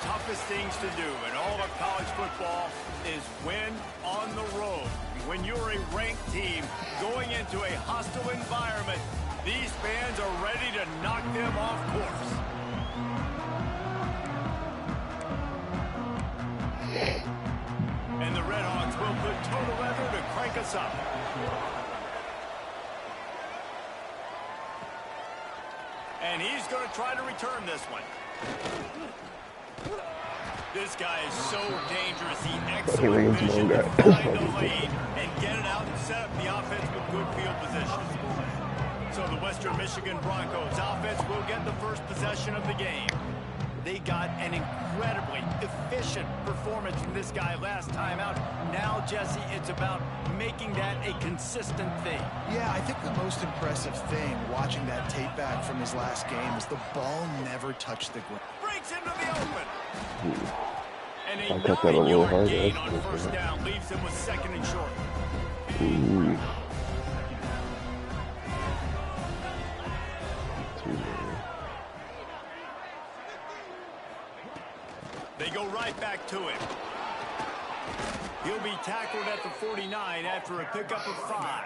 toughest things to do in all of college football is win on the road. When you're a ranked team going into a hostile environment, these fans are ready to knock them off course. And the Redhawks will put total effort to crank us up. And he's going to try to return this one. This guy is so dangerous. He excellent vision to find the lead and get it out and set up the offense with good field position. So the Western Michigan Broncos offense will get the first possession of the game. They got an incredibly efficient performance from this guy last time out. Now, Jesse, it's about making that a consistent thing. Yeah, I think the most impressive thing watching that tape back from his last game is the ball never touched the ground. Breaks into the open. And a I cut that a little harder. gain on first down leaves him with second and short. Ooh. They go right back to him. He'll be tackled at the 49 after a pickup of 5.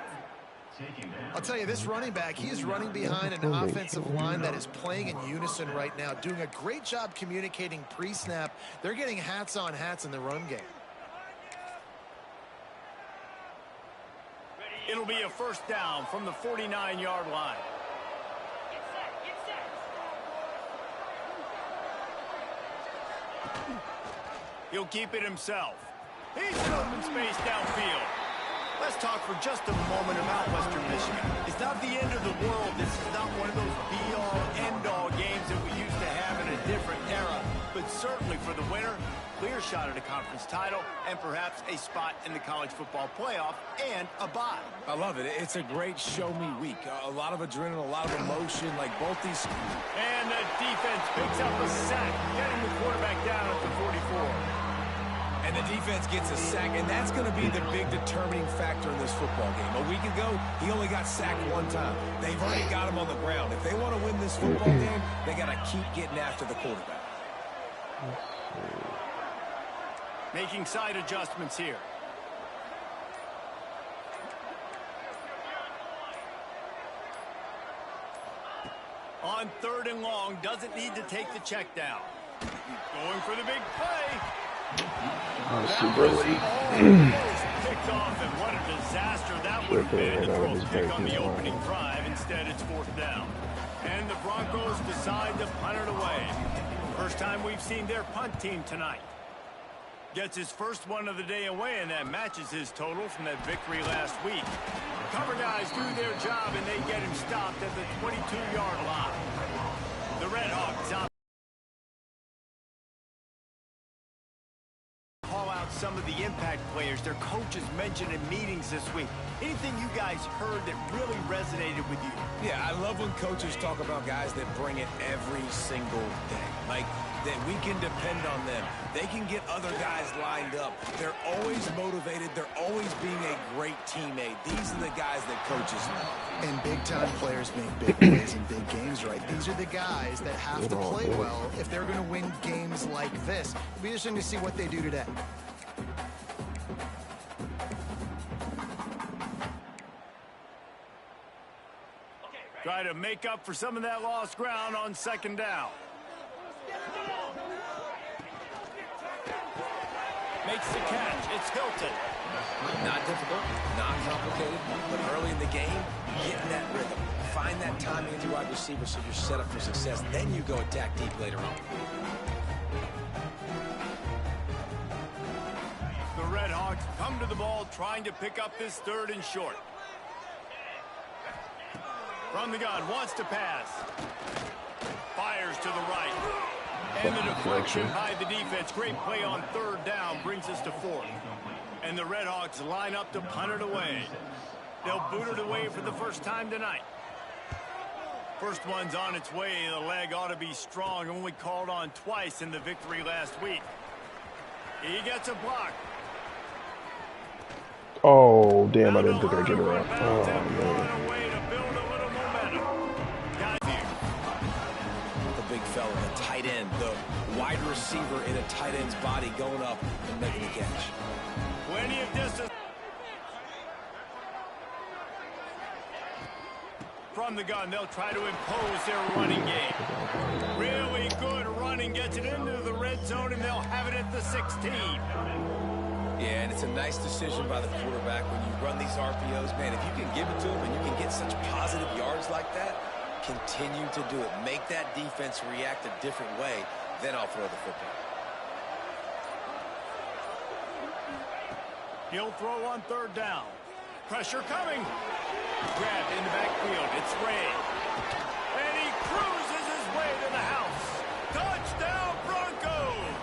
I'll tell you, this running back, he is running behind an offensive line that is playing in unison right now, doing a great job communicating pre-snap. They're getting hats on hats in the run game. It'll be a first down from the 49-yard line. He'll keep it himself. He's in open space downfield. Let's talk for just a moment about Western Michigan. It's not the end of the world. This is not one of those be-all, end-all games that we used to have in a different era. But certainly for the winner, clear shot at a conference title and perhaps a spot in the college football playoff and a bye. I love it. It's a great show-me week. A lot of adrenaline, a lot of emotion, like both these. And the defense picks up a sack, getting the quarterback down at the 44. And the defense gets a sack, and that's going to be the big determining factor in this football game. A week ago, he only got sacked one time. They've already got him on the ground. If they want to win this football game, they got to keep getting after the quarterback. Making side adjustments here. On 3rd and long, doesn't need to take the check down. Going for the big play. Super late. Picked off, and what a disaster that would have been to throw a pick on the opening drive. Instead, it's 4th down. And the Broncos decide to punt it away. First time we've seen their punt team tonight. Gets his first one of the day away, and that matches his total from that victory last week. Cover guys do their job, and they get him stopped at the 22-yard line. The Redhawks out. Some of the impact players their coaches mentioned in meetings this week. Anything you guys heard that really resonated with you? Yeah, I love when coaches talk about guys that bring it every single day. Like, that we can depend on them. They can get other guys lined up. They're always motivated. They're always being a great teammate. These are the guys that coaches love. And big-time players make big plays in big games, right? These are the guys that have to play well if they're going to win games like this. It'll be interesting to see what they do today. Try to make up for some of that lost ground on 2nd down. Makes the catch. It's Hilton. Not difficult, not complicated, but early in the game, get in that rhythm. Find that timing as your wide receiver so you're set up for success. Then you go attack deep later on. The Redhawks come to the ball trying to pick up this 3rd and short. From the gun, wants to pass. Fires to the right. And the deflection by the defense. Great play on 3rd down brings us to 4th. And the Redhawks line up to punt it away. They'll boot it away for the first time tonight. First one's on its way. The leg ought to be strong. Only called on twice in the victory last week. He gets a block. Oh, damn, I didn't think I'd get it right. Oh, man. The big fella, the tight tight end, the wide receiver in a tight end's body going up and making a catch. Plenty of distance. From the gun, they'll try to impose their running game. Really good running, gets it into the red zone, and they'll have it at the 16. Yeah, and it's a nice decision by the quarterback when you run these RPOs. Man, if you can give it to him and you can get such positive yards like that, continue to do it. Make that defense react a different way, then I'll throw the football. He'll throw on third down. Pressure coming. Grabbed in the backfield. It's Ray. And he cruises his way to the house. Touchdown, Broncos!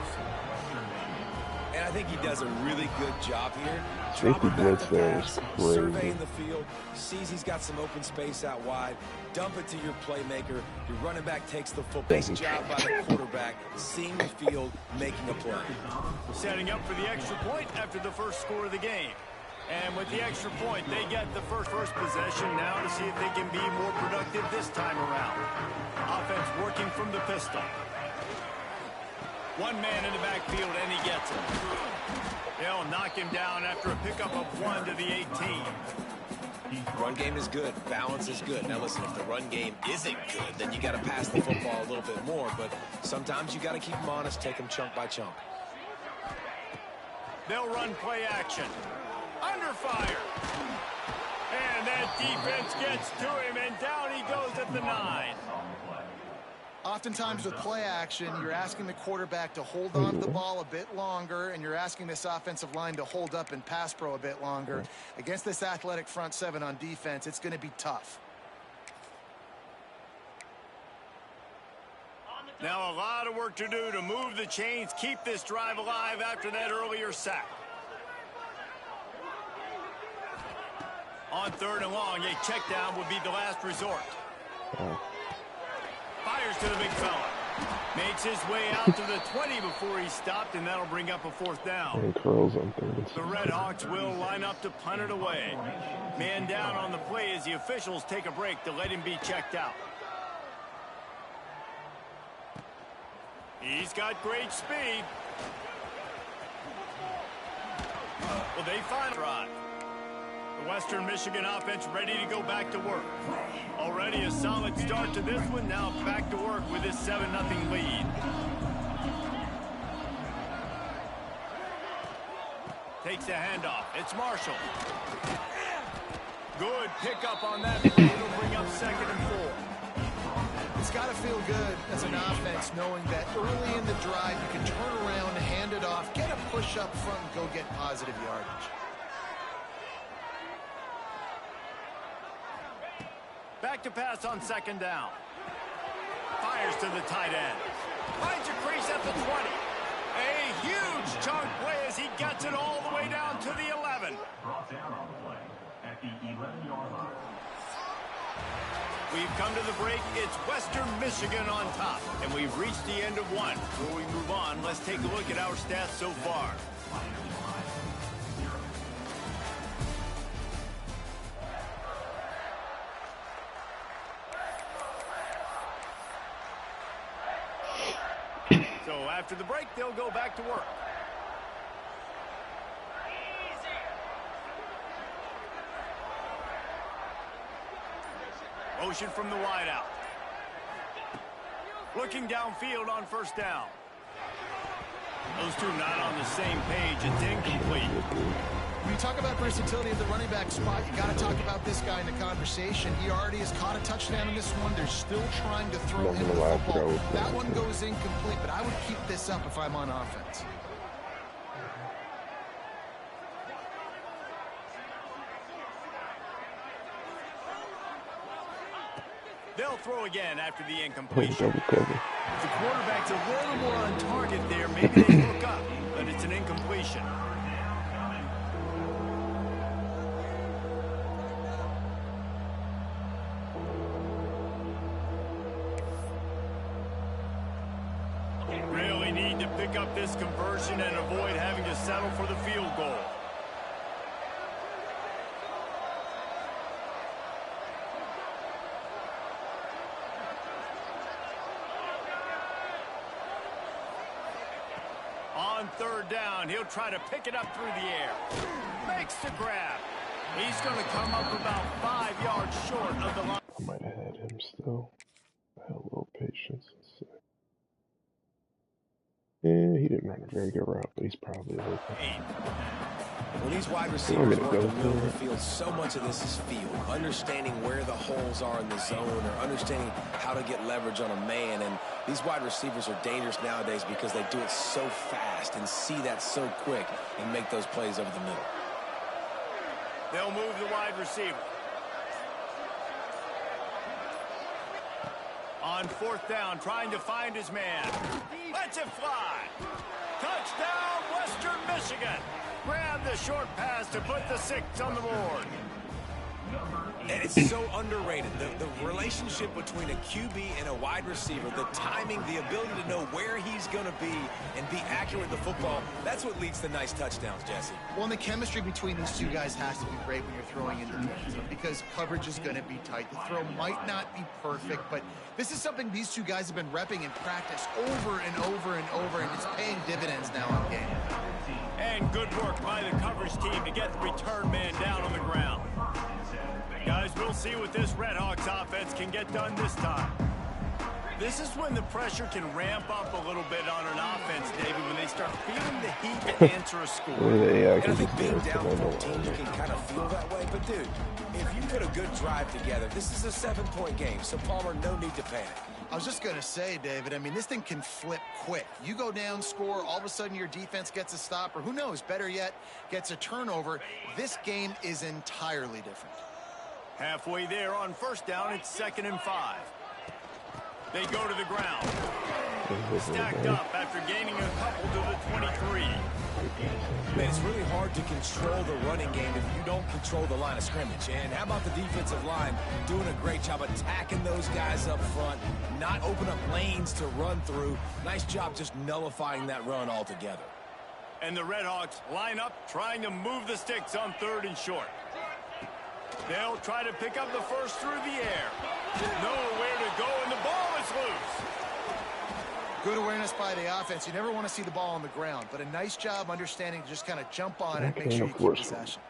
And I think he does a really good job here. Safety blitz there is crazy. Surveying the field, sees he's got some open space out wide, dump it to your playmaker. Your running back takes the football. Nice job by the quarterback, seeing the field, making a play. Setting up for the extra point after the first score of the game. And with the extra point, they get the first possession now to see if they can be more productive this time around. Offense working from the pistol. One man in the backfield, and he gets it. They'll knock him down after a pickup of 1 to the 18. Run game is good. Balance is good. Now listen, if the run game isn't good, then you got to pass the football a little bit more. But sometimes you got to keep them honest, take them chunk by chunk. They'll run play action. Under fire. And that defense gets to him, and down he goes at the 9. Oftentimes with play action, you're asking the quarterback to hold on to the ball a bit longer, and you're asking this offensive line to hold up and pass pro a bit longer. Against this athletic front seven on defense, it's going to be tough. Now a lot of work to do to move the chains, keep this drive alive after that earlier sack. On third and long, a check down would be the last resort. Fires to the big fella. Makes his way out to the 20 before he stopped, and that'll bring up a fourth down. And curls on third. The Red Hawks will line up to punt it away. Man down on the play as the officials take a break to let him be checked out. He's got great speed. Well, they find Rod. The Western Michigan offense ready to go back to work. Already a solid start to this one. Now back to work with this 7-0 lead. Takes a handoff. It's Marshall. Good pickup on that play. It'll bring up second and 4. It's got to feel good as an offense knowing that early in the drive you can turn around, hand it off, get a push up front, and go get positive yardage. Back to pass on second down. Fires to the tight end. Finds a crease at the 20. A huge chunk play as he gets it all the way down to the 11. Brought down on the play at the 11-yard line. We've come to the break. It's Western Michigan on top, and we've reached the end of one. Before we move on, let's take a look at our stats so far. So after the break, they'll go back to work. Motion from the wideout. Looking downfield on first down. Those two not on the same page. It's incomplete. When you talk about versatility at the running back spot, you got to talk about this guy in the conversation. He already has caught a touchdown in this one. They're still trying to throw him the football. That one goes incomplete, but I would keep this up if I'm on offense. They'll throw again after the incompletion. Double cover. If the quarterback's a little more on target there, maybe they hook up, but it's an incompletion. Really need to pick up this conversion and avoid having to settle for the field goal. on third down. He'll try to pick it up through the air. Makes the grab. He's going to come up about 5 yards short of the line. I might have had him still. I had a little patience. Let's see. Yeah, he didn't run a very good route, but he's probably open. When these wide receivers work the middle of the field, so much of this is feel. Understanding where the holes are in the zone or understanding how to get leverage on a man. And these wide receivers are dangerous nowadays because they do it so fast and see that so quick and make those plays over the middle. They'll move the wide receiver. On fourth down, trying to find his man. Lets it fly. Touchdown, Western Michigan. Grab the short pass to put the 6 on the board. And it's so underrated. The relationship between a QB and a wide receiver, the timing, the ability to know where he's going to be and be accurate with the football, that's what leads to nice touchdowns, Jesse. Well, and the chemistry between these two guys has to be great when you're throwing into the end zone because coverage is going to be tight. The throw might not be perfect, but this is something these two guys have been repping in practice over and over and over, and it's paying dividends now in game. And good work by the coverage team to get the return man down on the ground. Guys, we'll see what this Redhawks offense can get done this time. This is when the pressure can ramp up a little bit on an offense, David, when they start feeling the heat to answer a score. And I think being down 14, you can kind of feel that way. But, dude, if you put a good drive together, this is a 7-point game. So, Palmer, no need to panic. I was just going to say, David, I mean, this thing can flip quick. You go down, score, all of a sudden your defense gets a stop, or who knows, better yet, gets a turnover. This game is entirely different. Halfway there on first down, it's 2nd and 5. They go to the ground. Stacked up after gaining a couple to the 23. Man, it's really hard to control the running game if you don't control the line of scrimmage. And how about the defensive line doing a great job attacking those guys up front, not open up lanes to run through. Nice job just nullifying that run altogether. And the Redhawks line up trying to move the sticks on 3rd and short. They'll try to pick up the first through the air. Nowhere to go, and the ball is loose. Good awareness by the offense. You never want to see the ball on the ground, but a nice job understanding to just kind of jump on it and make sure you keep possession.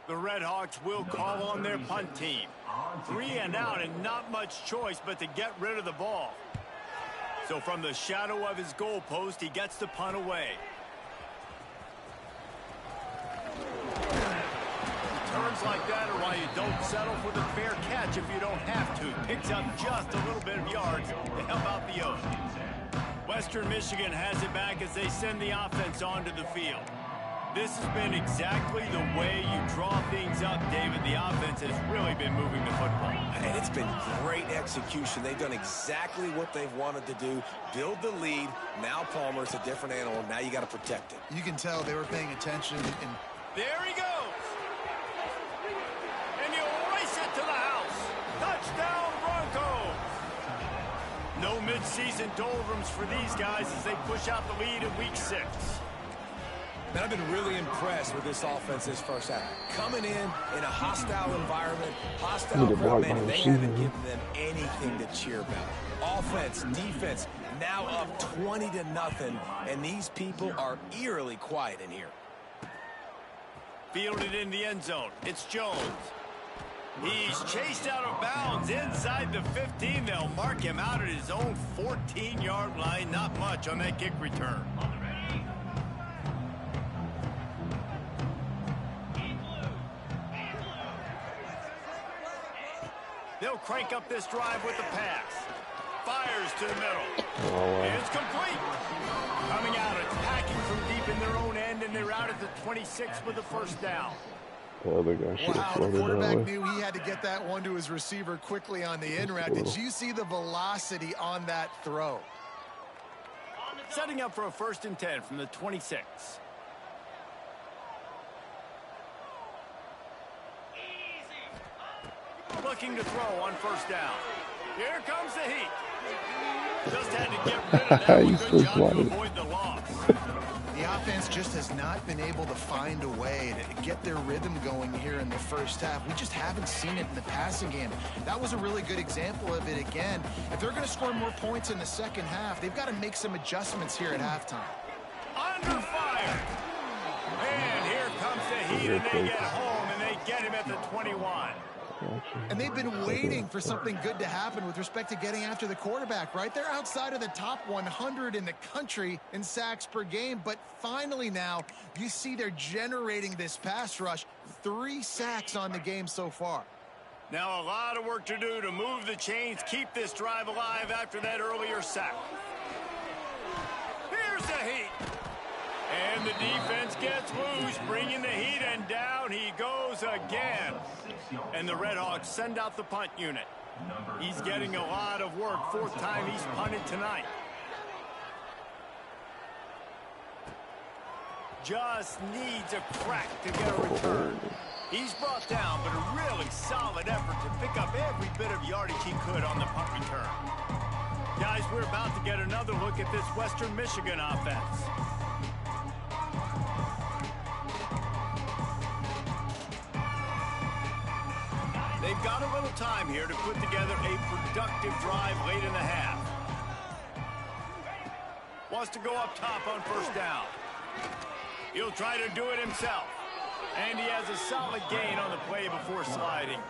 The Redhawks will call on their punt team. 3 and out and not much choice but to get rid of the ball. So from the shadow of his goalpost, he gets the punt away. Turns like that are why you don't settle for the fair catch if you don't have to. Picks up just a little bit of yards to help out the O's. Western Michigan has it back as they send the offense onto the field. This has been exactly the way you draw things up, David. The offense has really been moving the football. And it's been great execution. They've done exactly what they've wanted to do. Build the lead. Now Palmer's a different animal. Now you got to protect it. You can tell they were paying attention. And there he goes. To the house. Touchdown, Broncos. No midseason doldrums for these guys as they push out the lead in week 6. Man, I've been really impressed with this offense this first half. Coming in a hostile environment, hostile crowd, man, and they haven't given them anything to cheer about. Offense, defense, now up 20-0, and these people are eerily quiet in here. Fielded in the end zone. It's Jones. He's chased out of bounds inside the 15. They'll mark him out at his own 14-yard line. Not much on that kick return. They'll crank up this drive with the pass. Fires to the middle. It's complete. Coming out, attacking from deep in their own end, and they're out at the 26 with the first down. The other guy should have the quarterback knew he had to get that one to his receiver quickly on the in route. Did you see the velocity on that throw? Setting up for a 1st and 10 from the 26. Looking to throw on first down. Here comes the heat. Just had to get rid of that one. Good job to avoid the loss. The defense just has not been able to find a way to get their rhythm going here in the first half. We just haven't seen it in the passing game. That was a really good example of it again. If they're going to score more points in the second half, they've got to make some adjustments here at halftime. Under fire. And here comes the heat, and they get home, and they get him at the 21. And they've been waiting for something good to happen with respect to getting after the quarterback, right? They're outside of the top 100 in the country in sacks per game, but finally now you see they're generating this pass rush. 3 sacks on the game so far. Now a lot of work to do to move the chains, keep this drive alive after that earlier sack. Here's the heat. And the defense gets loose, bringing the heat, and down he goes again. And the Redhawks send out the punt unit. He's getting a lot of work. 4th time he's punted tonight. Just needs a crack to get a return. He's brought down, but a really solid effort to pick up every bit of yardage he could on the punt return. Guys, we're about to get another look at this Western Michigan offense. They've got a little time here to put together a productive drive late in the half. Wants to go up top on 1st down. He'll try to do it himself. And he has a solid gain on the play before sliding.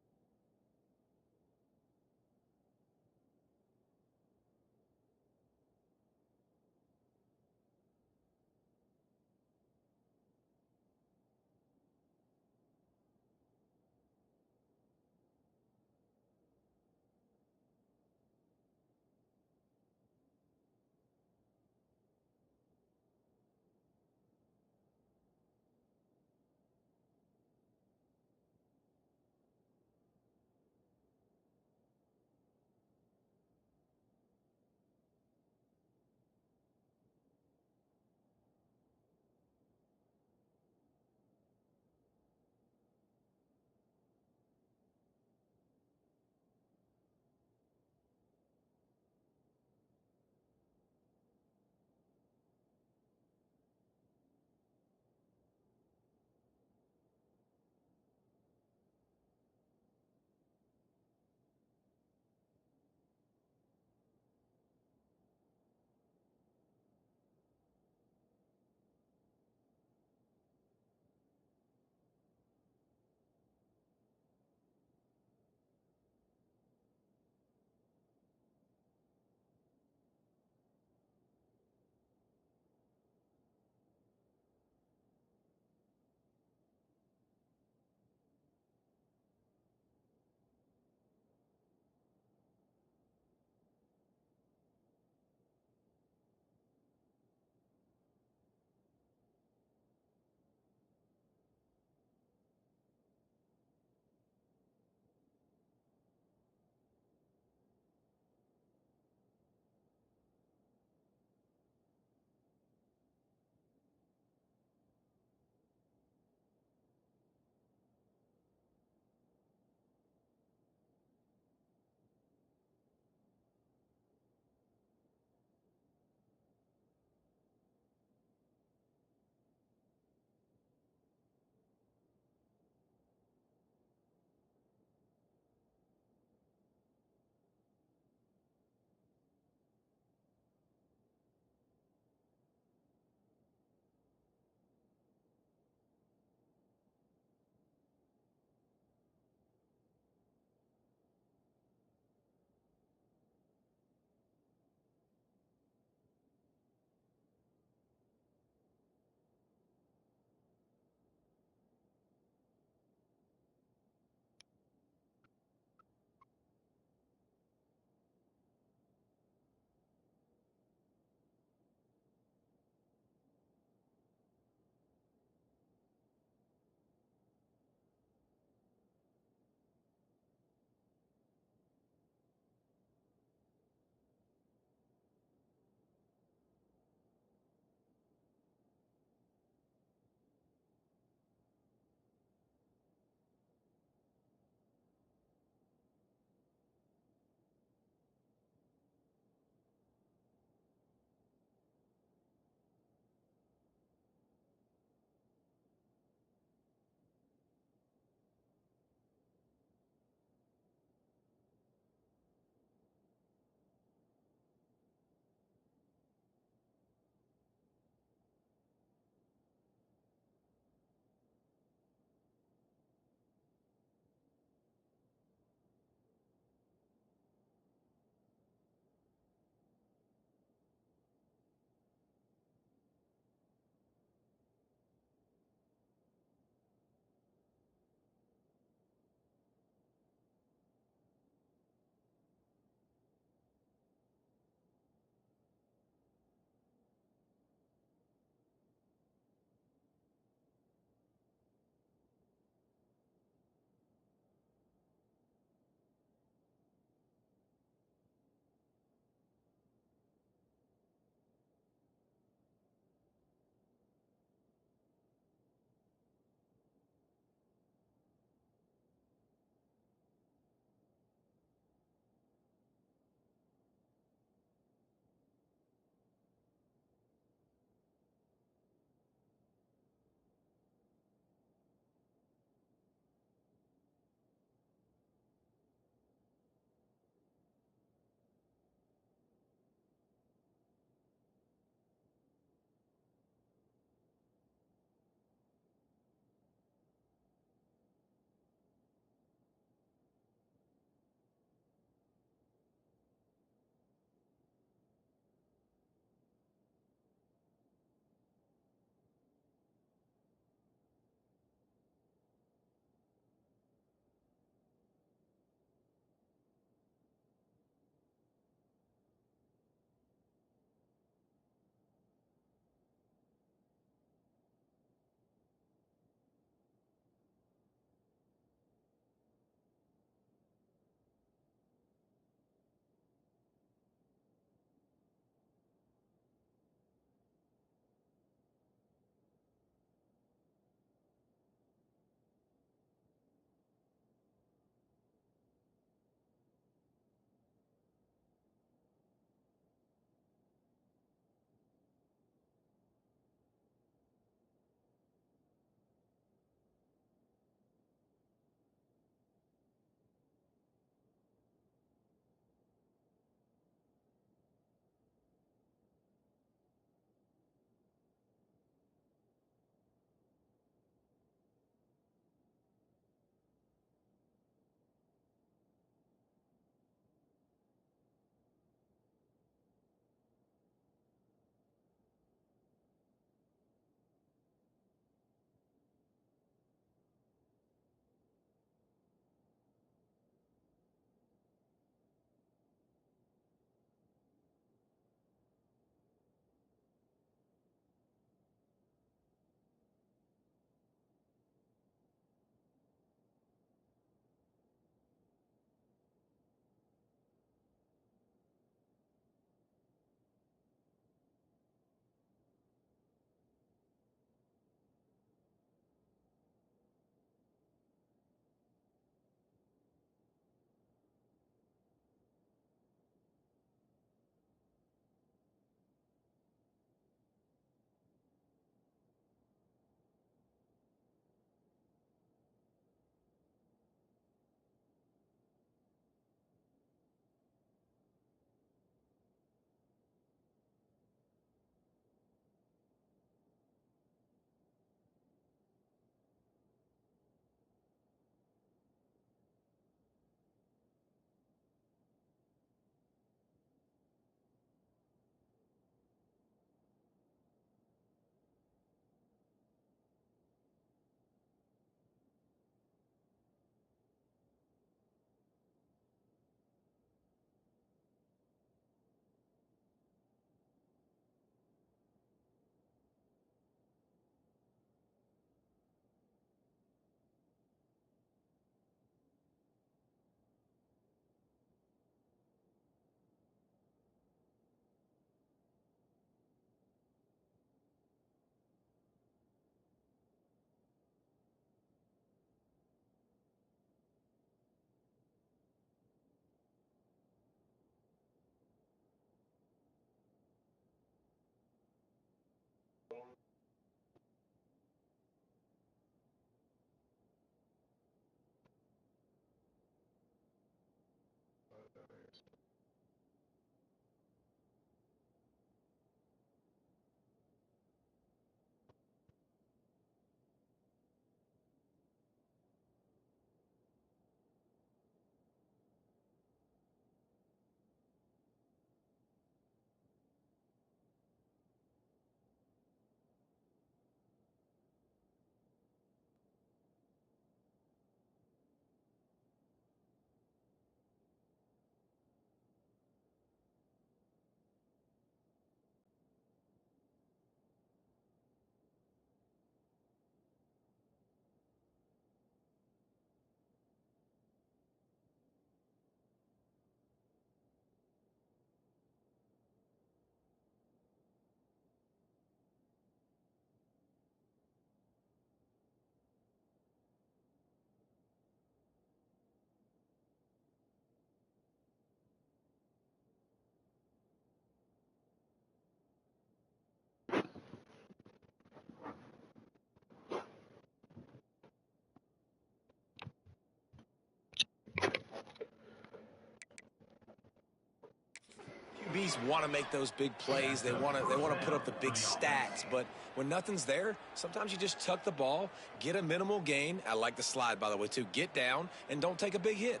DBs want to make those big plays. They want to put up the big stats. But when nothing's there, sometimes you just tuck the ball, get a minimal gain. I like the slide, by the way, too. Get down and don't take a big hit.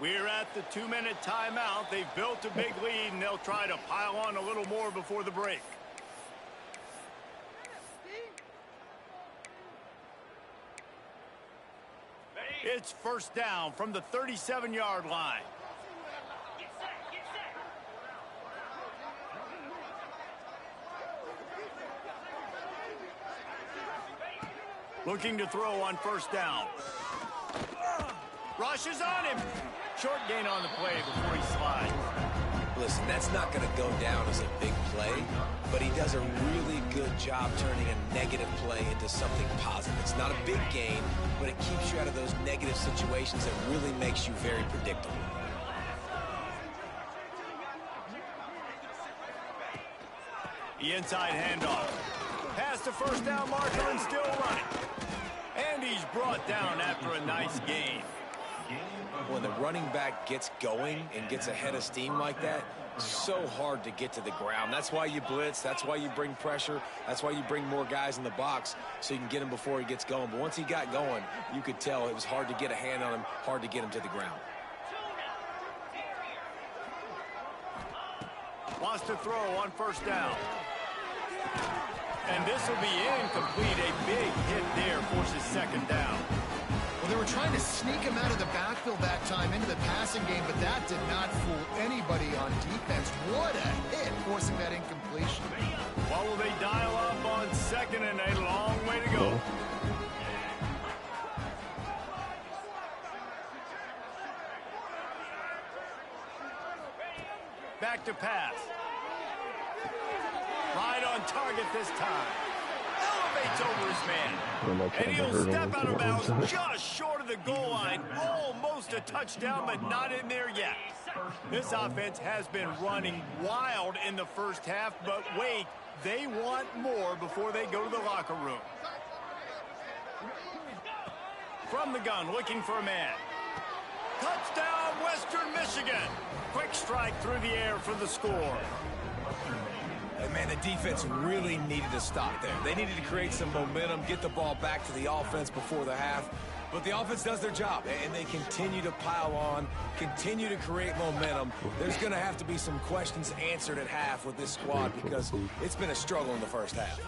We're at the 2-minute timeout. They've built a big lead, and they'll try to pile on a little more before the break. It's first down from the 37-yard line. Looking to throw on first down. Rushes on him. Short gain on the play before he slides. Listen, that's not going to go down as a big play, but he does a really good job turning a negative play into something positive. It's not a big gain, but it keeps you out of those negative situations that really makes you very predictable. The inside handoff. Past the first down marker and still running. And he's brought down after a nice gain. When the running back gets going and gets ahead of steam like that, so hard to get to the ground. That's why you blitz. That's why you bring pressure. That's why you bring more guys in the box so you can get him before he gets going. But once he got going, you could tell it was hard to get a hand on him, hard to get him to the ground. Wants to throw on first down. And this will be incomplete. A big hit there forces second down. Well, they were trying to sneak him out of the backfield that time into the passing game, but that did not fool anybody on defense. What a hit, forcing that incompletion. What will they dial up on second and a long way to go? Back to pass. Right on target this time. Elevates over his man. And he'll step out of bounds just short of the goal line. Almost a touchdown, but not in there yet. This offense has been running wild in the first half, but wait, they want more before they go to the locker room. From the gun, looking for a man. Touchdown, Western Michigan. Quick strike through the air for the score. And man, the defense really needed to stop there. They needed to create some momentum, get the ball back to the offense before the half. But the offense does their job, and they continue to pile on, continue to create momentum. There's going to have to be some questions answered at half with this squad because it's been a struggle in the first half.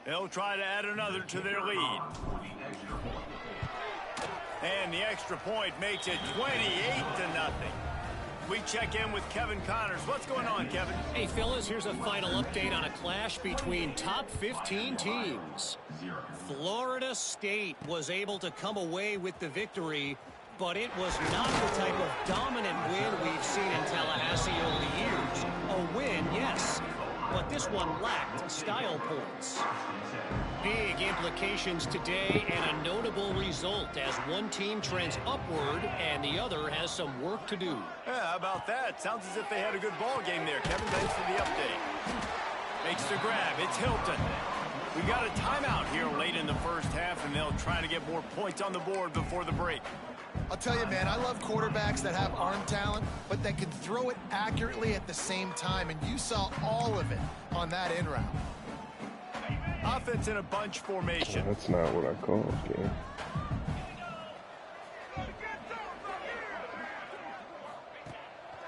They'll try to add another to their lead. And the extra point makes it 28-0. We check in with Kevin Connors. What's going on, Kevin? Hey, fellas, here's a final update on a clash between top 15 teams. Florida State was able to come away with the victory, but it was not the type of dominant win we've seen in Tallahassee over the years. A win, yes, but this one lacked style points. Big implications today and a notable result as one team trends upward and the other has some work to do. Yeah, how about that? Sounds as if they had a good ball game there. Kevin, thanks for the update. Makes the grab. It's Hilton. We got a timeout here late in the first half, and they'll try to get more points on the board before the break. I'll tell you, man, I love quarterbacks that have arm talent, but that can throw it accurately at the same time, and you saw all of it on that in route. Offense in a bunch formation. That's not what I call it, game.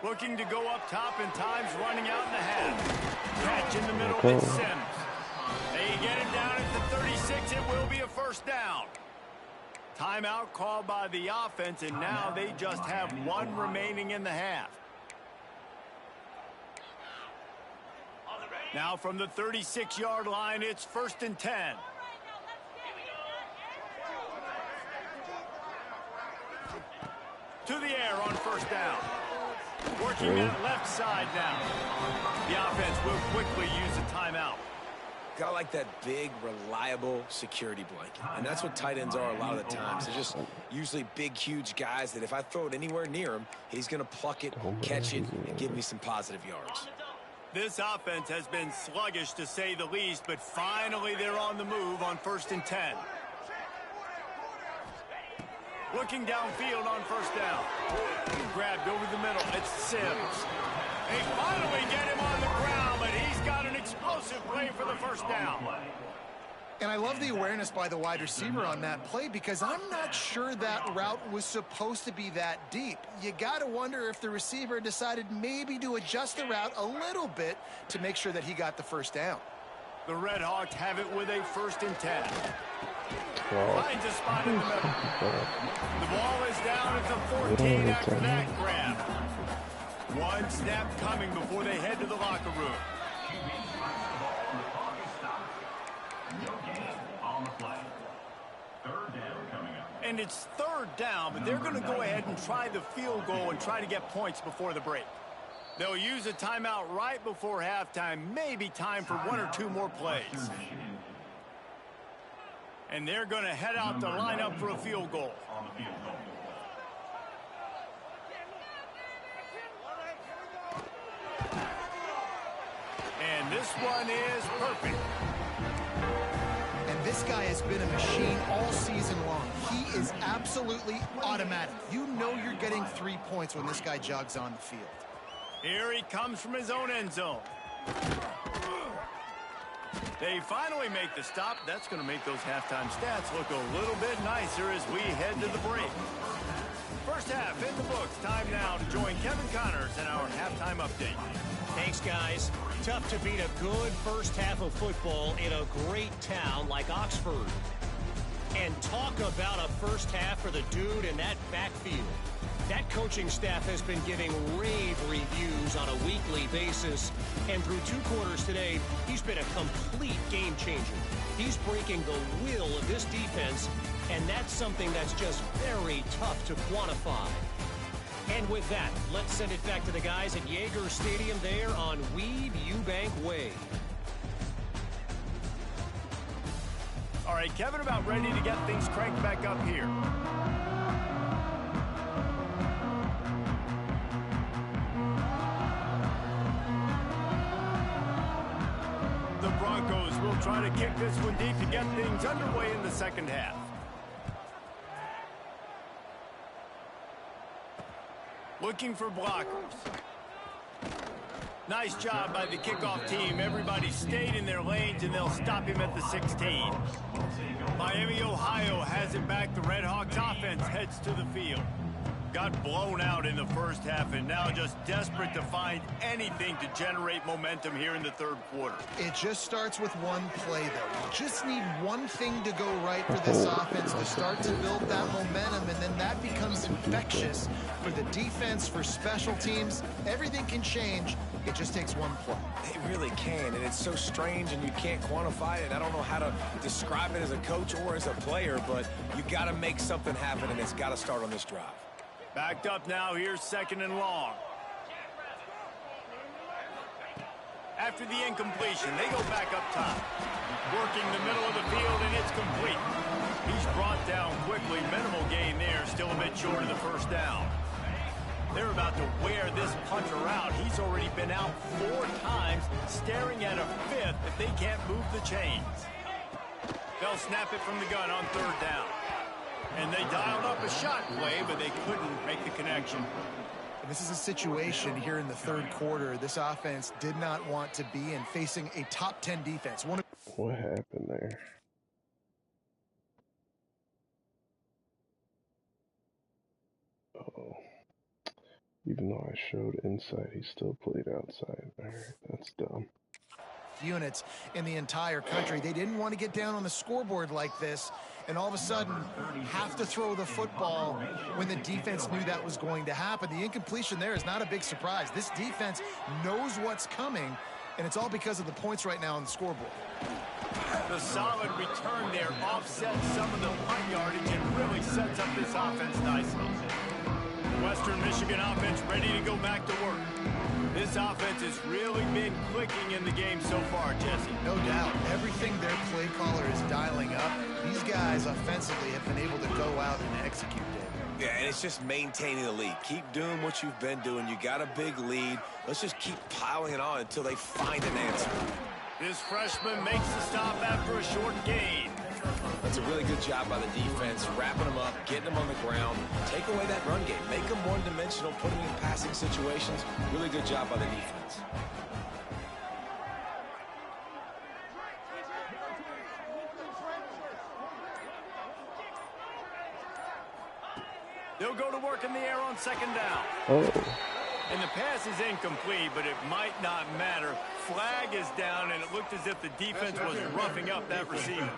Looking to go up top and time's running out in the half. Catch in the middle with Sims. They get him down at the 36. It will be a first down. Timeout called by the offense, and now they just have one remaining in the half. Now from the 36-yard line, it's 1st and 10. To the air on first down. Working that left side now. The offense will quickly use a timeout. Got like that big, reliable security blanket. And that's what tight ends are a lot of the times. They're just usually big, huge guys that if I throw it anywhere near him, he's going to pluck it, catch it, and give me some positive yards. This offense has been sluggish to say the least, but finally they're on the move on 1st and 10. Looking downfield on first down. Grabbed over the middle. It's Sims. They finally get him on the ground, but he's got an explosive play for the first down. And I love the awareness by the wide receiver on that play because I'm not sure that route was supposed to be that deep. You got to wonder if the receiver decided maybe to adjust the route a little bit to make sure that he got the first down. The Red Hawks have it with a 1st and 10. Well, Finds a spot in the middle. The ball is down at the 14 after that grab. One snap coming before they head to the locker room. And it's 3rd down, but they're going to go ahead and try the field goal and try to get points before the break. They'll use a timeout right before halftime, maybe time for 1 or 2 more plays. And they're going to head out to line up for a field goal. And this one is perfect. And this guy has been a machine all season long. He is absolutely automatic. You know you're getting 3 points when this guy jogs on the field. Here he comes from his own end zone. They finally make the stop. That's going to make those halftime stats look a little bit nicer as we head to the break. First half in the books. Time now to join Kevin Connors in our halftime update. Thanks, guys. Tough to beat a good first half of football in a great town like Oxford. And talk about a first half for the dude in that backfield. That coaching staff has been giving rave reviews on a weekly basis. And through 2 quarters today, he's been a complete game changer. He's breaking the will of this defense, and that's something that's just very tough to quantify. And with that, let's send it back to the guys at Yager Stadium there on Weed Eubank Way. All right, Kevin, about ready to get things cranked back up here. The Broncos will try to kick this one deep to get things underway in the second half. Looking for blockers. Nice job by the kickoff team. Everybody stayed in their lanes, and they'll stop him at the 16. Miami, Ohio has it back. The Red Hawks offense heads to the field. Got blown out in the first half and now just desperate to find anything to generate momentum here in the 3rd quarter. It just starts with one play, though. You just need one thing to go right for this offense to start to build that momentum, and then that becomes infectious for the defense, for special teams. Everything can change. It just takes one play. It really can, and it's so strange, and you can't quantify it. I don't know how to describe it as a coach or as a player, but you got to make something happen, and it's got to start on this drive. Backed up now, here's 2nd and long. After the incompletion, they go back up top. Working the middle of the field, and it's complete. He's brought down quickly. Minimal gain there, still a bit short of the first down. They're about to wear this punter out. He's already been out 4 times, staring at a 5th if they can't move the chains. They'll snap it from the gun on 3rd down. And they dialed up a shot play, but they couldn't make the connection. This is a situation here in the 3rd quarter this offense did not want to be in, facing a top 10 defense. what happened there? Oh. Even though I showed inside, he still played outside. Alright, that's dumb. Units in the entire country. They didn't want to get down on the scoreboard like this, and all of a sudden have to throw the football when the defense knew that was going to happen. The incompletion there is not a big surprise. This defense knows what's coming, and it's all because of the points right now on the scoreboard. The solid return there offsets some of the punt yardage and really sets up this offense nicely. Western Michigan offense ready to go back to work. This offense has really been clicking in the game so far, Jesse. No doubt. Everything their play caller is dialing up, these guys offensively have been able to go out and execute it. Yeah, and it's just maintaining the lead. Keep doing what you've been doing. You got a big lead. Let's just keep piling it on until they find an answer. This freshman makes the stop after a short gain. That's a really good job by the defense, wrapping them up, getting them on the ground, take away that run game, make them one-dimensional, put them in passing situations. Really good job by the defense. They'll go to work in the air on second down. Oh. And the pass is incomplete, but it might not matter. Flag is down, and it looked as if the defense was roughing up that receiver.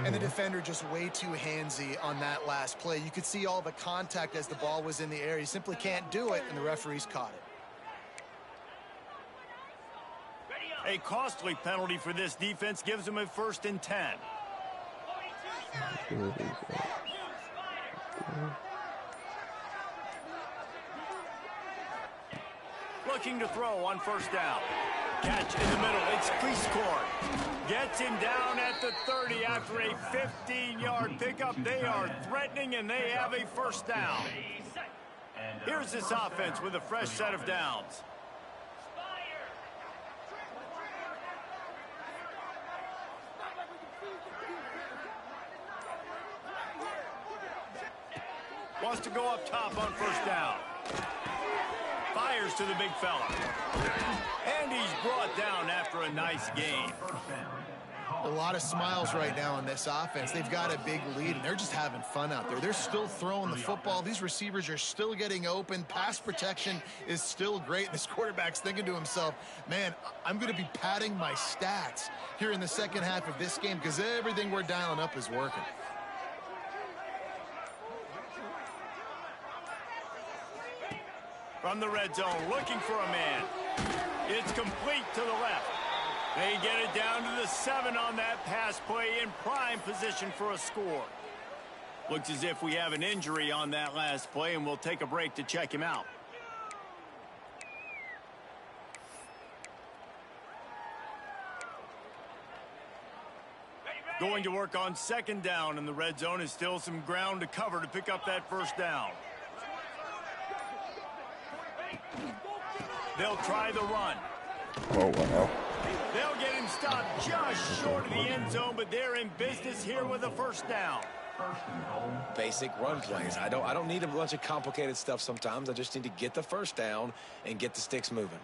And the defender just way too handsy on that last play. You could see all the contact as the ball was in the air. He simply can't do it, and the referees caught it. A costly penalty for this defense gives them a 1st and 10. Looking to throw on 1st down. Catch in the middle. It's Cleescourt. Gets him down at the 30 after a 15-yard pickup. They are threatening, and they have a 1st down. Here's this offense with a fresh set of downs. Wants to go up top on 1st down. Fires to the big fella. And he's brought down after a nice game. A lot of smiles right now in this offense. They've got a big lead, and they're just having fun out there. They're still throwing the football. These receivers are still getting open. Pass protection is still great. This quarterback's thinking to himself, man, I'm going to be padding my stats here in the second half of this game because everything we're dialing up is working. From the red zone, looking for a man. It's complete to the left. They get it down to the 7 on that pass play in prime position for a score. Looks as if we have an injury on that last play, and we'll take a break to check him out. Going to work on 2nd down, and the red zone is still some ground to cover to pick up that 1st down. They'll try the run. Oh, wow. They'll get him stopped just short of the end zone, but they're in business here with a 1st down. Basic run plays. I don't need a bunch of complicated stuff sometimes. I just need to get the 1st down and get the sticks moving.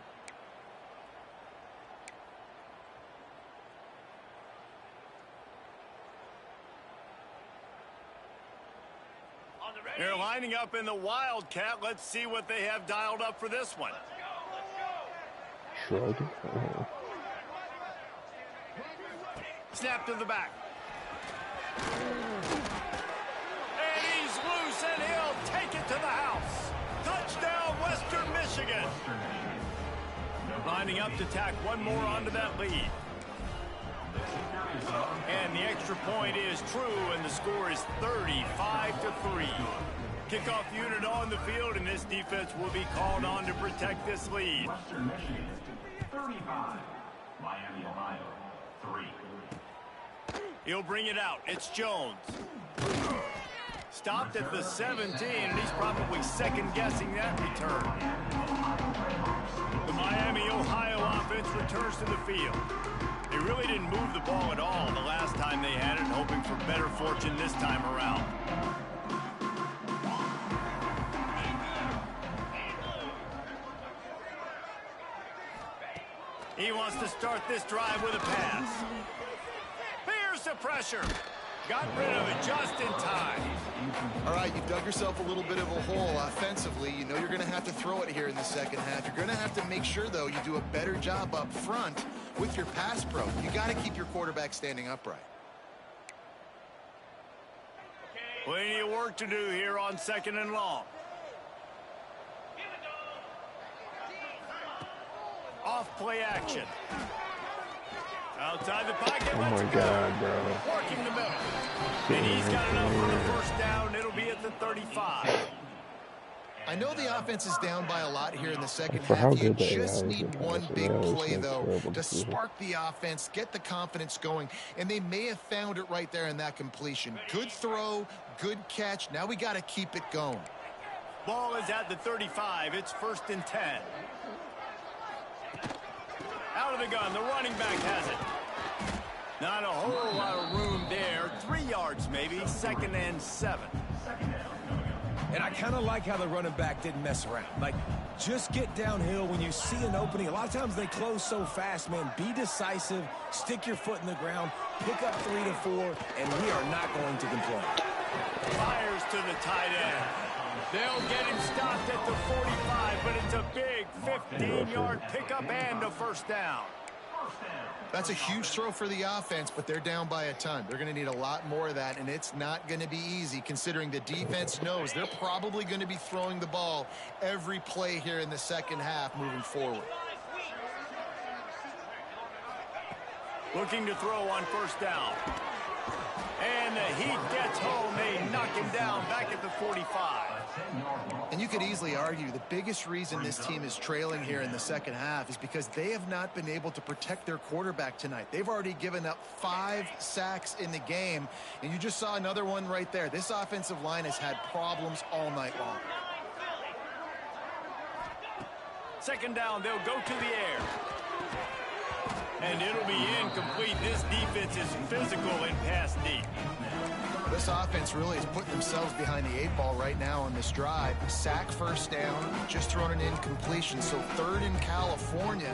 They're lining up in the Wildcat. Let's see what they have dialed up for this one. Shrug. Snap to the back. And he's loose, and he'll take it to the house. Touchdown, Western Michigan. Lining up to tack one more onto that lead. And the extra point is true, and the score is 35-3. Kickoff unit on the field, and this defense will be called on to protect this lead. Western Michigan 35, Miami, Ohio 3. He'll bring it out. It's Jones. Stopped at the 17, and he's probably second-guessing that return. The Miami, Ohio offense returns to the field. They really didn't move the ball at all the last time they had it, hoping for better fortune this time around. He wants to start this drive with a pass. Here's the pressure. Got rid of it just in time. All right, you've dug yourself a little bit of a hole offensively. You know you're going to have to throw it here in the second half. You're going to have to make sure, though, you do a better job up front with your pass pro. You got to keep your quarterback standing upright. Plenty of work to do here on 2nd and long. Off play action. Outside the pocket. Oh my God, bro. Working the middle. And he's got enough for the 1st down. It'll be at the 35. I know the offense is down by a lot here in the second For how half. You good they just are, need is one impressive. big They always play, make though, terrible to decisions. spark the offense, get the confidence going, and they may have found it right there in that completion. Good throw, good catch. Now we got to keep it going. Ball is at the 35. It's 1st and 10. Out of the gun. The running back has it. Not a whole lot of room there. 3 yards maybe, 2nd and 7. And I kind of like how the running back didn't mess around. Like, just get downhill when you see an opening. A lot of times they close so fast, man. Be decisive, stick your foot in the ground, pick up 3 to 4, and we are not going to complain. Fires to the tight end. They'll get him stopped at the 45, but it's a big 15-yard pickup and a first down. That's a huge throw for the offense, but they're down by a ton. They're going to need a lot more of that, and it's not going to be easy considering the defense knows they're probably going to be throwing the ball every play here in the second half moving forward. Looking to throw on first down. And the heat gets home. They knock him down back at the 45. And you could easily argue the biggest reason this team is trailing here in the second half is because they have not been able to protect their quarterback tonight. They've already given up 5 sacks in the game, and you just saw another one right there. This offensive line has had problems all night long. 2nd down, they'll go to the air. And it'll be incomplete. This defense is physical and pass deep. This offense really is putting themselves behind the 8 ball right now on this drive. Sack, first down, just thrown an incompletion. So 3rd in California.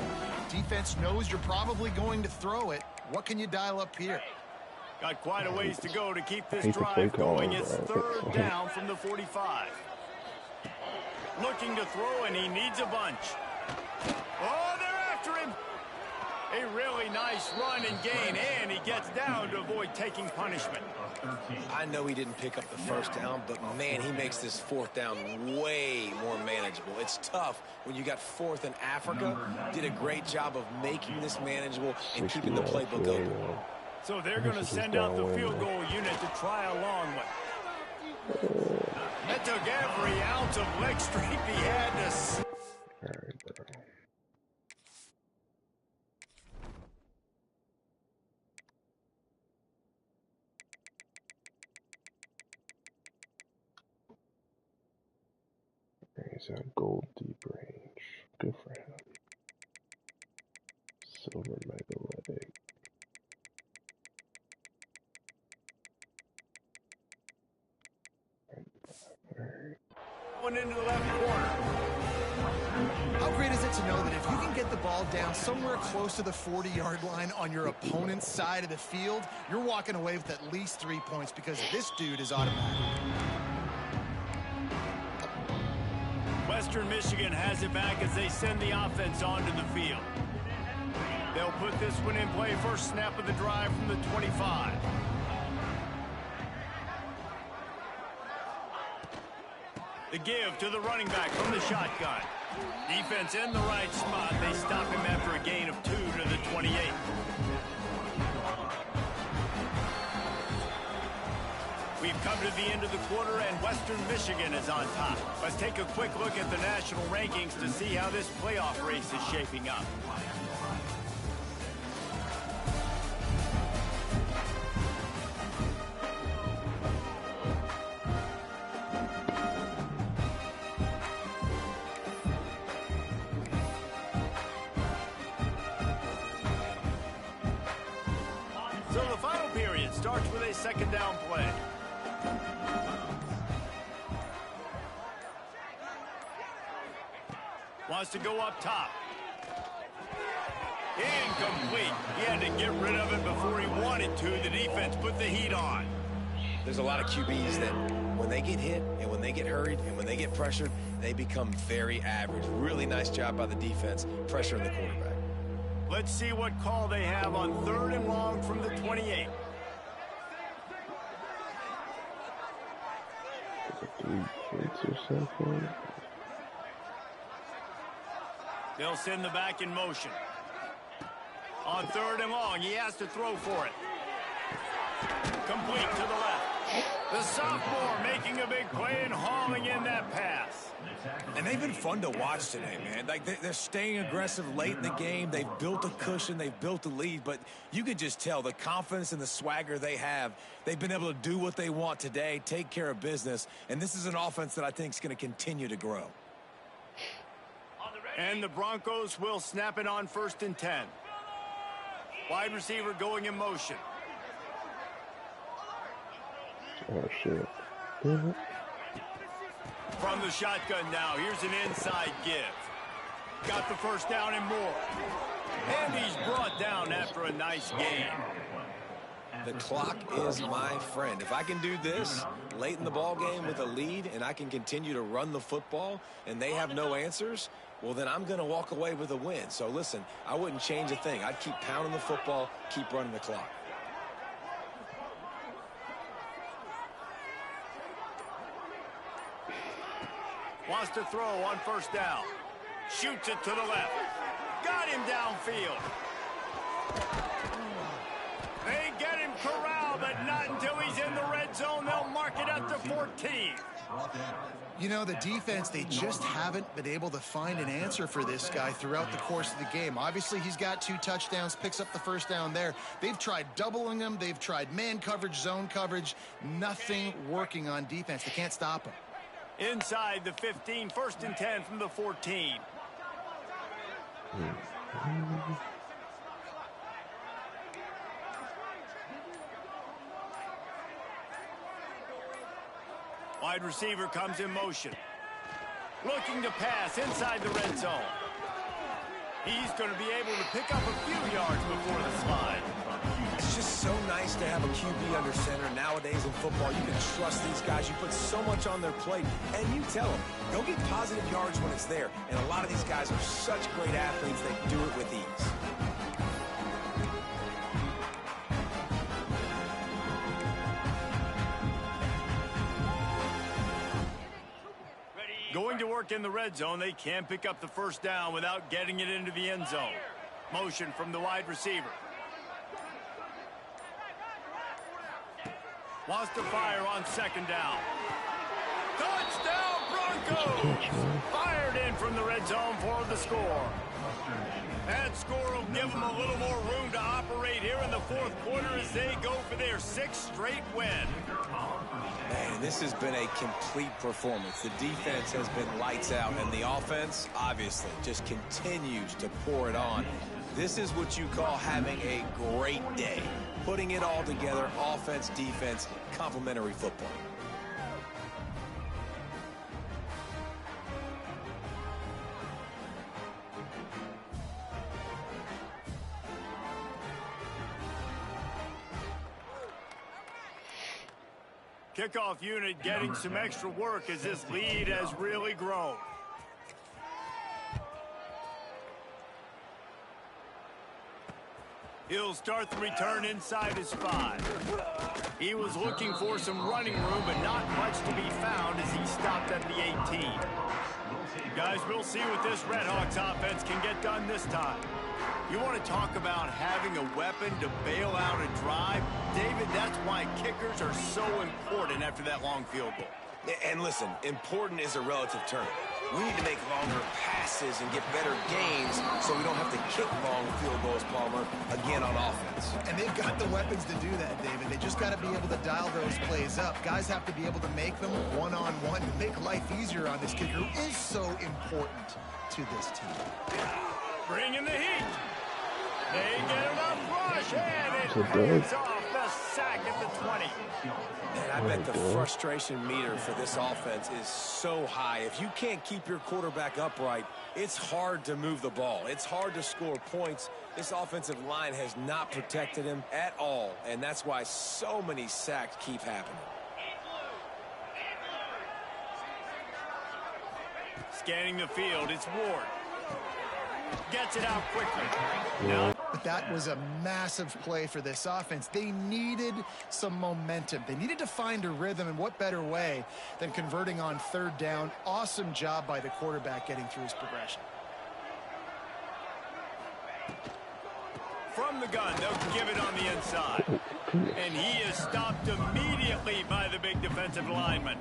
Defense knows you're probably going to throw it. What can you dial up here? Got quite a ways to go to keep this drive going. It's 3rd down from the 45. Looking to throw, and he needs a bunch. Oh, they're after him. A really nice run and gain, and he gets down to avoid taking punishment. I know he didn't pick up the first down, but, man, he makes this 4th down way more manageable. It's tough when you got 4th in Africa. Did a great job of making this manageable and keeping the playbook open. So they're going to send out the field goal unit to try a long one. That took every ounce of leg strength he had to... He's at gold deep range. Good for him. Silver mega leg. Alright. One into the left corner. How great is it to know that if you can get the ball down somewhere close to the 40-yard line on your opponent's side of the field, you're walking away with at least 3 points because this dude is automatic. Western Michigan has it back as they send the offense onto the field. They'll put this one in play. First snap of the drive from the 25. The give to the running back from the shotgun. Defense in the right spot. They stop him after a gain of 2 to the 28. We've come to the end of the quarter, and Western Michigan is on top. Let's take a quick look at the national rankings to see how this playoff race is shaping up. So the final period starts with a 2nd down play. Wants to go up top. Incomplete. He had to get rid of it before he wanted to. The defense put the heat on. There's a lot of QBs that when they get hit and when they get hurried and when they get pressured, they become very average. Really nice job by the defense, pressuring the quarterback. Let's see what call they have on 3rd and long from the 28. 3 points or something. They'll send the back in motion. On 3rd and long, he has to throw for it. Complete to the left. The sophomore making a big play and hauling in that pass. And they've been fun to watch today, man. Like they're staying aggressive late in the game. They've built a cushion. They've built a lead. But you could just tell the confidence and the swagger they have. They've been able to do what they want today, take care of business. And this is an offense that I think is going to continue to grow. And the Broncos will snap it on 1st and 10. Wide receiver going in motion. Oh, shit. From the shotgun now, here's an inside give. Got the first down and more. And he's brought down after a nice gain. The clock is my friend. If I can do this late in the ball game with a lead and I can continue to run the football and they have no answers, well, then I'm going to walk away with a win. So, listen, I wouldn't change a thing. I'd keep pounding the football, keep running the clock. Wants to throw on first down. Shoots it to the left. Got him downfield. They get him corralled, but not until he's in the red zone. They'll mark it at the 14. You know, the defense, they just haven't been able to find an answer for this guy throughout the course of the game. Obviously, he's got 2 touchdowns, picks up the first down there. They've tried doubling him. They've tried man coverage, zone coverage. Nothing working on defense. They can't stop him. Inside the 15, 1st and 10 from the 14. Wide receiver comes in motion. Looking to pass inside the red zone. He's going to be able to pick up a few yards before the slide. It's just so nice to have a QB under center. Nowadays in football, you can trust these guys. You put so much on their plate, and you tell them, go get positive yards when it's there. And a lot of these guys are such great athletes, they do it with ease. Going to work in the red zone, they can't pick up the first down without getting it into the end zone. Motion from the wide receiver. Wants to fire on 2nd down. Touchdown Broncos! Fired in from the red zone for the score. That score will give them a little more room to operate here in the 4th quarter as they go for their 6th straight win. Man, this has been a complete performance. The defense has been lights out, and the offense, obviously, just continues to pour it on. This is what you call having a great day. Putting it all together, offense, defense, complementary football. Kickoff unit getting some extra work as this lead has really grown. He'll start the return inside his 5. He was looking for some running room, but not much to be found as he stopped at the 18. Guys, we'll see what this Redhawks offense can get done this time. You want to talk about having a weapon to bail out a drive? David, that's why kickers are so important after that long field goal. And listen, important is a relative term. We need to make longer passes and get better gains so we don't have to kick long field goals, Palmer, again on offense. And they've got the weapons to do that, David. They just got to be able to dial those plays up. Guys have to be able to make them one-on-one to make life easier on this kicker, who is so important to this team. Bring in the heat. They get enough rush, and it pays off the sack at the 20. And I bet the frustration meter for this offense is so high. If you can't keep your quarterback upright, it's hard to move the ball. It's hard to score points. This offensive line has not protected him at all, and that's why so many sacks keep happening. Scanning the field, it's Ward. Gets it out quickly. Now, but that was a massive play for this offense. They needed some momentum. They needed to find a rhythm, and what better way than converting on 3rd down. Awesome job by the quarterback getting through his progression. from the gun, they'll give it on the inside. And he is stopped immediately by the big defensive lineman.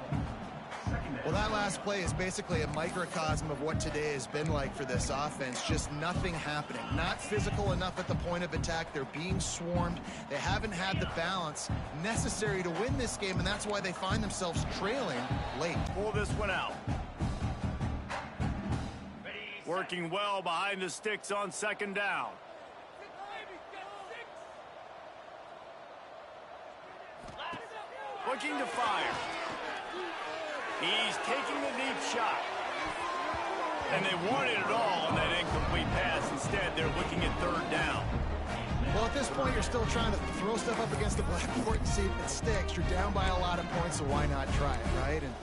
Well, that last play is basically a microcosm of what today has been like for this offense. Just nothing happening. Not physical enough at the point of attack. They're being swarmed. They haven't had the balance necessary to win this game, and that's why they find themselves trailing late. Pull this one out. Working well behind the sticks on second down. looking to fire. He's taking the deep shot. And they wanted it all on that incomplete pass. Instead, they're looking at third down. Well, at this point, you're still trying to throw stuff up against the blackboard and see if it sticks. You're down by a lot of points, so why not try it, right? And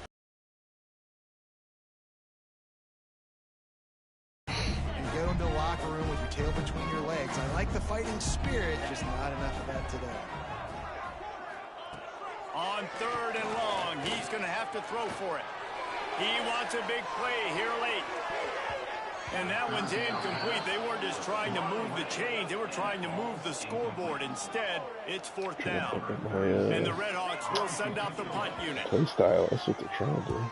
you get into the locker room with your tail between your legs. I like the fighting spirit, just not enough of that today. On third and long, he's going to have to throw for it. He wants a big play here late. And that one's incomplete. They weren't just trying to move the chains. They were trying to move the scoreboard. Instead, it's fourth down. And the Redhawks will send out the punt unit. Play style, that's what they're trying to do.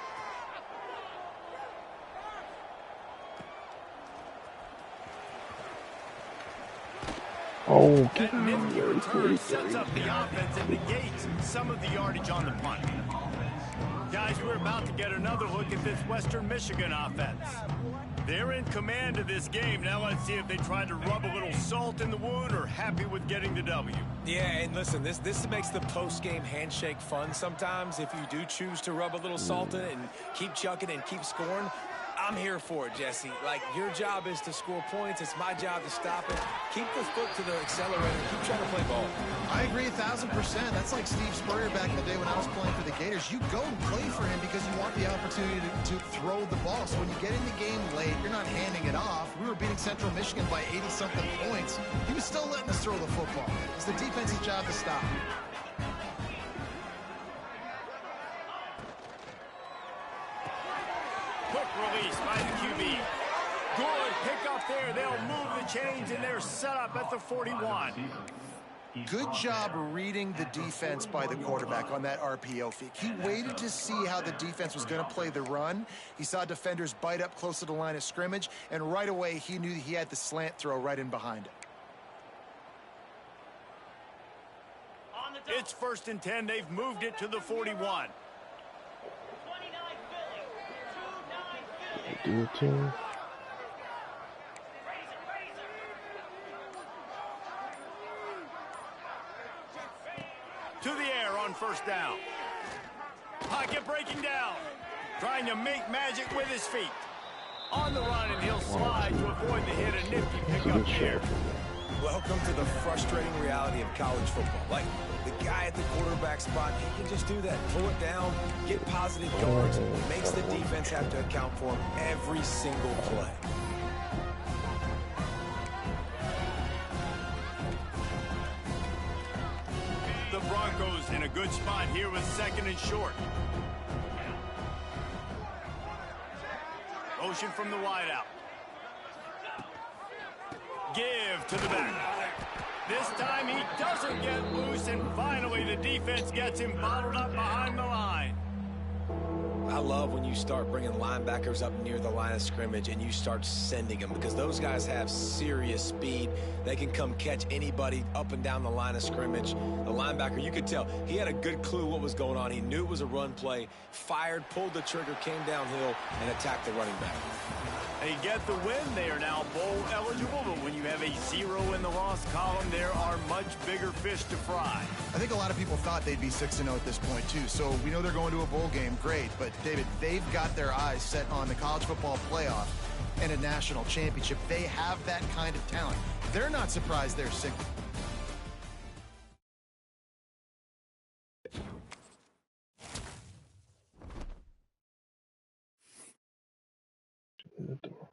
Oh, that nifty return sets up the offense and negates some of the yardage on the punt. Guys, we're about to get another look at this Western Michigan offense. They're in command of this game. Now let's see if they try to rub a little salt in the wound or happy with getting the W. Yeah, and listen, this makes the post-game handshake fun sometimes. If you do choose to rub a little salt in it and keep chucking and keep scoring, I'm here for it, Jesse. Like, your job is to score points. It's my job to stop it. Keep the foot to the accelerator. Keep trying to play ball. I agree 1,000%. That's like Steve Spurrier back in the day when I was playing for the Gators. You go and play for him because you want the opportunity to throw the ball. So when you get in the game late, you're not handing it off. We were beating Central Michigan by 80-something points. He was still letting us throw the football. It's the defense's job to stop. Quick release by the QB. Good pick up there. They'll move the chains, and they're set up at the 41. Good job reading the defense by the quarterback on that RPO fake. He waited to see how the defense was going to play the run. He saw defenders bite up close to the line of scrimmage, and right away he knew he had the slant throw right in behind it. It's 1st and 10. They've moved it to the 41. Do it to him. To the air on 1st down. Pocket breaking down. Trying to make magic with his feet. On the run, and he'll slide to avoid the hit. A nifty pickup here. Welcome to the frustrating reality of college football. Like, the guy at the quarterback spot, he can just do that. Pull it down, get positive yards, makes the defense have to account for him every single play. The Broncos in a good spot here with 2nd and short. Motion from the wideout. Give to the back. This time he doesn't get loose, and finally the defense gets him bottled up behind the line. I love when you start bringing linebackers up near the line of scrimmage and you start sending them, because those guys have serious speed. They can come catch anybody up and down the line of scrimmage. The linebacker, you could tell, he had a good clue what was going on. He knew it was a run play, fired, pulled the trigger, came downhill, and attacked the running back. They get the win. They are now bowl eligible, but when you have a 0 in the loss column, there are much bigger fish to fry. I think a lot of people thought they'd be 6-0 at this point, too. So we know they're going to a bowl game. Great. But, David, they've got their eyes set on the college football playoff and a national championship. They have that kind of talent. They're not surprised they're 6. In the door.